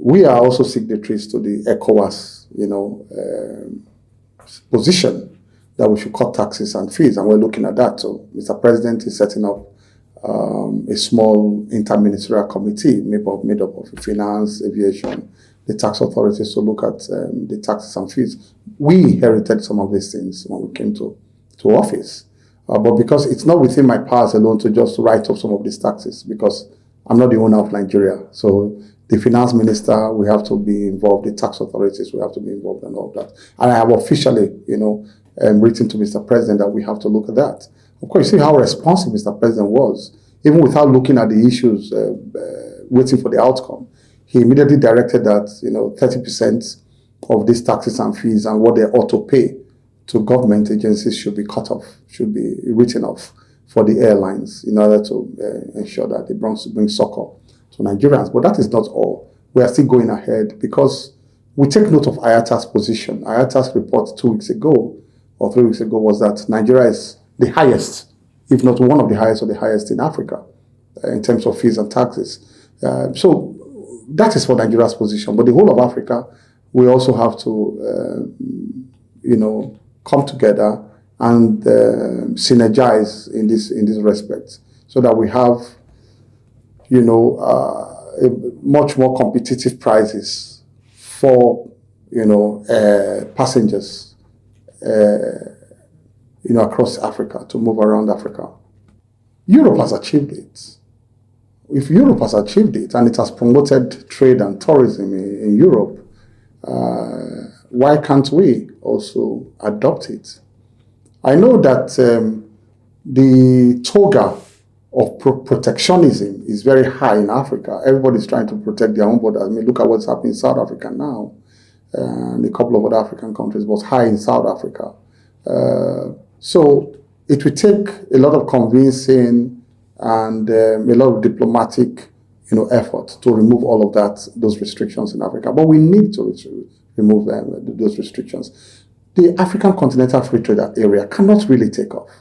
we are also signatories to the ECOWAS, position that we should cut taxes and fees, and we're looking at that. So Mr. President is setting up a small interministerial committee made up of finance, aviation, the tax authorities to look at the taxes and fees. We inherited some of these things when we came to office. But because it's not within my powers alone to just write up some of these taxes, because I'm not the owner of Nigeria. So the finance minister, we have to be involved, the tax authorities, we have to be involved and all that. And I have officially, written to Mr. President that we have to look at that. Of course, you see how responsive Mr. President was, even without looking at the issues, waiting for the outcome. He immediately directed that, 30% of these taxes and fees and what they ought to pay to government agencies should be cut off, should be written off for the airlines in order to ensure that they bring succor to Nigerians. But that is not all. We are still going ahead because we take note of IATA's position. IATA's report 2 weeks ago or 3 weeks ago was that Nigeria is the highest, if not one of the highest or the highest in Africa in terms of fees and taxes. So that is for Nigeria's position. But the whole of Africa, we also have to, come together and synergize in this respect, so that we have, much more competitive prices for, passengers, across Africa, to move around Africa. Europe has achieved it. If Europe has achieved it and it has promoted trade and tourism in Europe, why can't we also adopt it? I know that the toga of protectionism is very high in Africa. Everybody's trying to protect their own borders. I mean, look at what's happening in South Africa now, and a couple of other African countries, but high in South Africa. So it will take a lot of convincing and a lot of diplomatic, effort to remove all of those restrictions in Africa. But we need to remove those restrictions. The African Continental Free Trade Area cannot really take off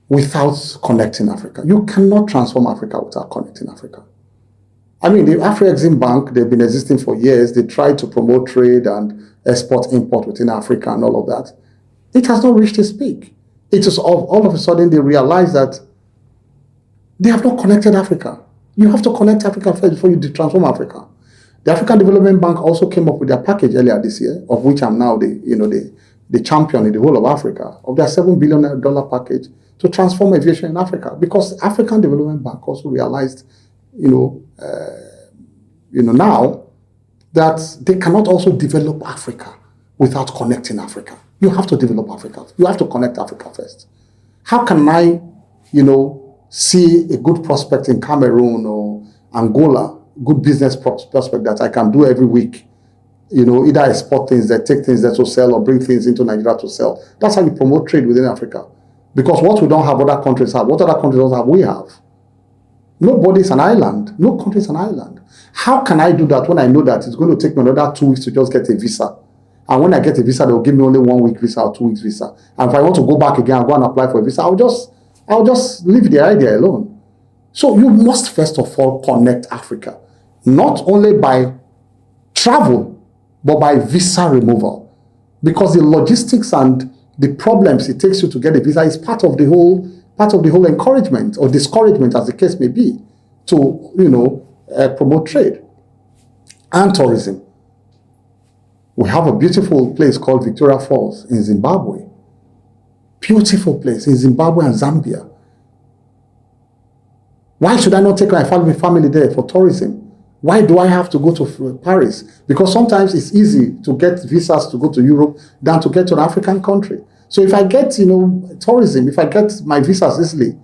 without connecting Africa. You cannot transform Africa without connecting Africa. I mean, the Afro-Exim Bank, they've been existing for years. They try to promote trade and export-import within Africa and all of that. It has not reached its peak. It is all of a sudden they realize that they have not connected Africa. You have to connect Africa first before you transform Africa. The African Development Bank also came up with their package earlier this year, of which I'm now the champion in the whole of Africa, of their $7 billion package to transform aviation in Africa. Because African Development Bank also realized, now that they cannot also develop Africa without connecting Africa. You have to develop Africa. You have to connect Africa first. How can I, see a good prospect in Cameroon or Angola, good business prospect that I can do every week? Either export things, that take things that to sell, or bring things into Nigeria to sell. That's how you promote trade within Africa. Because what we don't have, other countries have. What other countries don't have, we have. Nobody's an island. No country is an island. How can I do that when I know that it's going to take me another 2 weeks to just get a visa? And when I get a visa, they'll give me only 1 week visa or 2 weeks visa. And if I want to go back again and go and apply for a visa, I'll just leave the idea alone. So you must first of all connect Africa, not only by travel, but by visa removal. Because the logistics and the problems it takes you to get a visa is part of the whole encouragement or discouragement, as the case may be, to promote trade and tourism. We have a beautiful place called Victoria Falls in Zimbabwe. Beautiful place in Zimbabwe and Zambia. Why should I not take my family there for tourism? Why do I have to go to Paris? Because sometimes it's easy to get visas to go to Europe than to get to an African country. So if I get, tourism, if I get my visas easily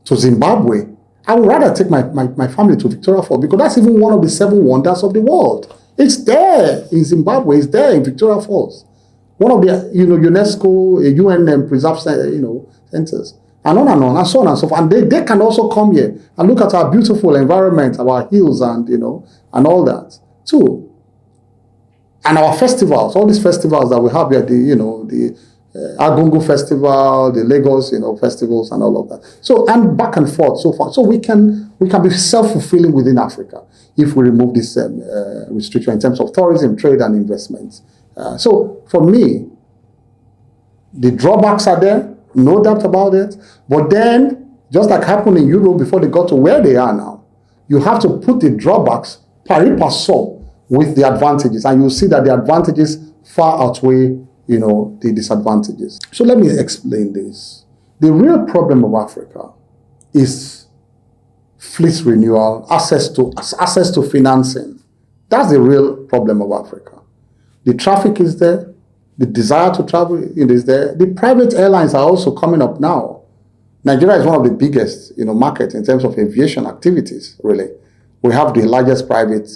to Zimbabwe, I would rather take my family to Victoria Falls, because that's even one of the 7 wonders of the world. It's there in Zimbabwe. It's there in Victoria Falls. One of the, UNESCO, UN preserved, centers, and on and on, and so on and so forth. And they can also come here and look at our beautiful environment, our hills, and and all that too. And our festivals, all these festivals that we have here, the Agungu Festival, the Lagos, festivals and all of that. So, and back and forth, so far. So we can be self-fulfilling within Africa if we remove this restriction in terms of tourism, trade, and investments. So for me, the drawbacks are there, no doubt about it. But then, just like happened in Europe before they got to where they are now, you have to put the drawbacks pari passu with the advantages, and you'll see that the advantages far outweigh the disadvantages. So let me explain this. The real problem of Africa is fleet renewal, access to financing. That's the real problem of Africa. The traffic is there, the desire to travel is there. The private airlines are also coming up now. Nigeria is one of the biggest, market in terms of aviation activities, really. We have the largest private,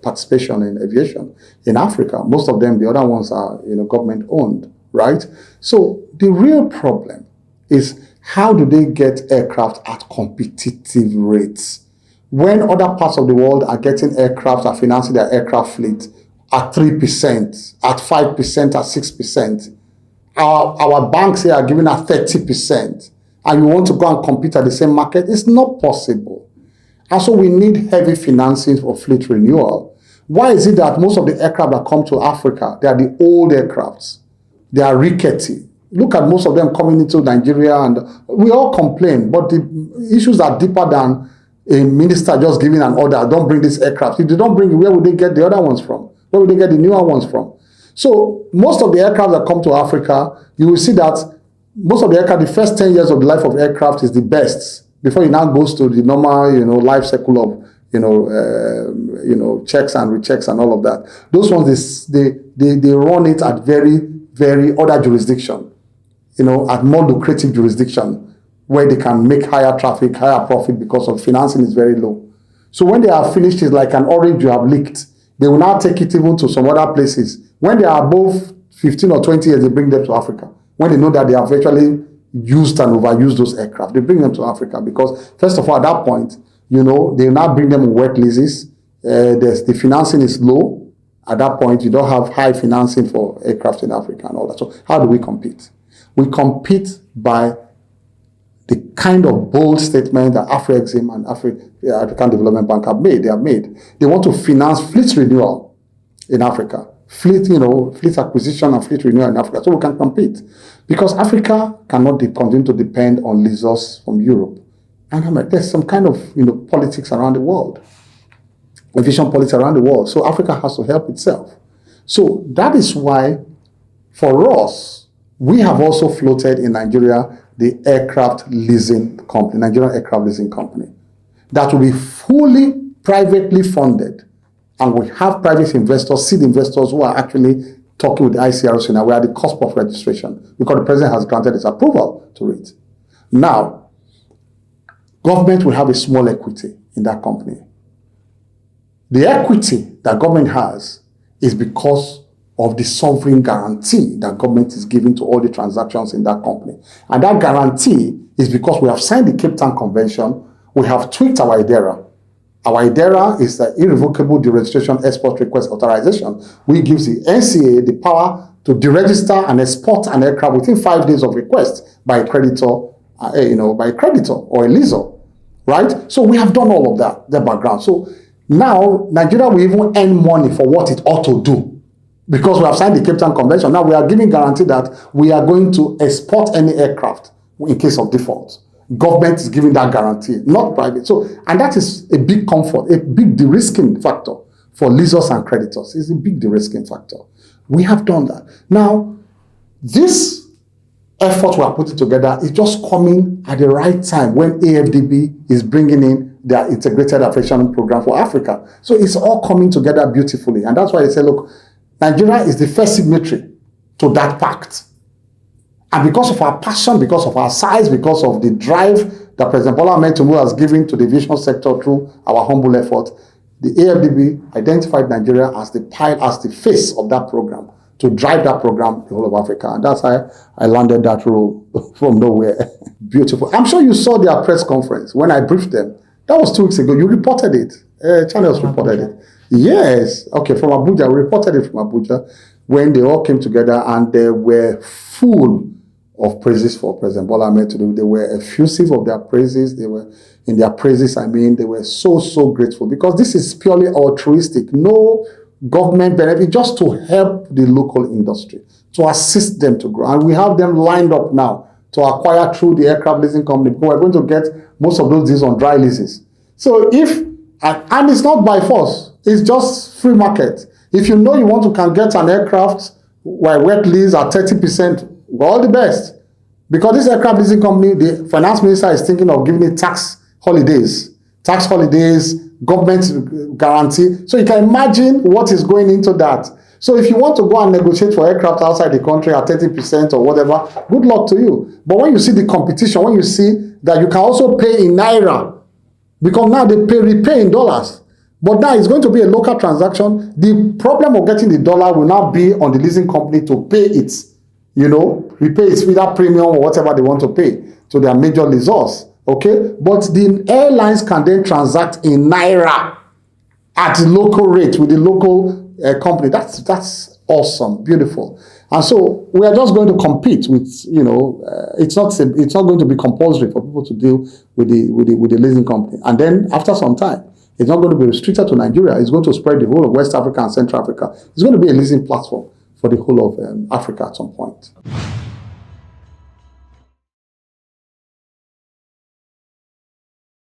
participation in aviation in Africa. Most of them, the other ones are, government owned, right? So the real problem is, how do they get aircraft at competitive rates? When other parts of the world are getting aircraft, are financing their aircraft fleet at 3%, at 5%, at 6%, our banks here are giving us 30%, and you want to go and compete at the same market? It's not possible. And so we need heavy financing for fleet renewal. Why is it that most of the aircraft that come to Africa, they are the old aircrafts? They are rickety. Look at most of them coming into Nigeria, and we all complain, but the issues are deeper than a minister just giving an order, don't bring this aircraft. If they don't bring it, where would they get the other ones from? Where would they get the newer ones from? So most of the aircraft that come to Africa, you will see that most of the aircraft, the first 10 years of the life of aircraft is the best, before it now goes to the normal, life cycle of, checks and rechecks and all of that. Those ones, they run it at very, very other jurisdiction, at more lucrative jurisdiction, where they can make higher traffic, higher profit, because of financing is very low. So when they are finished, it's like an orange you have leaked. They will now take it even to some other places. When they are above 15 or 20 years, they bring them to Africa. When they know that they have actually used and overused those aircraft, they bring them to Africa, because first of all, at that point, they now bring them on wet leases. The financing is low. At that point, you don't have high financing for aircraft in Africa and all that. So how do we compete? We compete by the kind of bold statement that Afrexim and African Development Bank have made. They want to finance fleet renewal in Africa. Fleet acquisition and fleet renewal in Africa, so we can compete. Because Africa cannot continue to depend on leases from Europe. And there's some kind of politics around the world, aviation politics around the world. So Africa has to help itself. So that is why, for us, we have also floated in Nigeria the aircraft leasing company, Nigerian Aircraft Leasing Company, that will be fully privately funded. And we have private investors, seed investors, who are actually talking with the ICRC now. We are at the cusp of registration, because the president has granted his approval to it. Now, government will have a small equity in that company. The equity that government has is because of the sovereign guarantee that government is giving to all the transactions in that company. And that guarantee is because we have signed the Cape Town Convention, we have tweaked our IDERA. Our IDERA is the irrevocable deregistration export request authorization, which gives the NCA the power to deregister and export an aircraft within 5 days of request by a creditor, or a leaser, right? So we have done all of that, the background. So now Nigeria will even earn money for what it ought to do, because we have signed the Cape Town Convention. Now we are giving guarantee that we are going to export any aircraft in case of default. Government is giving that guarantee, not private. So, and that is a big comfort, a big de-risking factor for leasers and creditors. It's a big de-risking factor. We have done that. Now, this effort we are putting together is just coming at the right time, when AFDB is bringing in their integrated aviation program for Africa. So it's all coming together beautifully. And that's why they say, look, Nigeria is the first signatory to that pact. And because of our passion, because of our size, because of the drive that President Bola Ahmed Tinubu has given to the aviation sector through our humble effort, the AFDB identified Nigeria as the face of that program, to drive that program the whole of Africa. And that's how I landed that role from nowhere. Beautiful. I'm sure you saw their press conference when I briefed them. That was 2 weeks ago. You reported it. Channels reported it. Yes. Okay, from Abuja. We reported it from Abuja. when they all came together and they were full of praises for President Bola Ahmed Tinubu. They were effusive of their praises. They were, in their praises, they were so grateful, because this is purely altruistic. No government benefit, just to help the local industry, to assist them to grow. And we have them lined up now to acquire through the aircraft leasing company, because we're going to get most of those deals on dry leases. So and it's not by force, it's just free market. If you know you can get an aircraft while wet lease at 30%, all the best. Because this aircraft leasing company, the finance minister is thinking of giving it tax holidays, government guarantee. So you can imagine what is going into that. So if you want to go and negotiate for aircraft outside the country at 30% or whatever, good luck to you. But when you see the competition, when you see that you can also pay in Naira, because now they repay in dollars. But now it's going to be a local transaction. The problem of getting the dollar will now be on the leasing company to pay it, repay its either premium or whatever they want to pay to their major lessors. Okay? But the airlines can then transact in Naira at the local rate with the local company. That's awesome, beautiful. And so we are just going to compete with, it's not going to be compulsory for people to deal with the leasing company. And then after some time, it's not going to be restricted to Nigeria. It's going to spread the whole of West Africa and Central Africa. It's going to be a leasing platform for the whole of Africa at some point.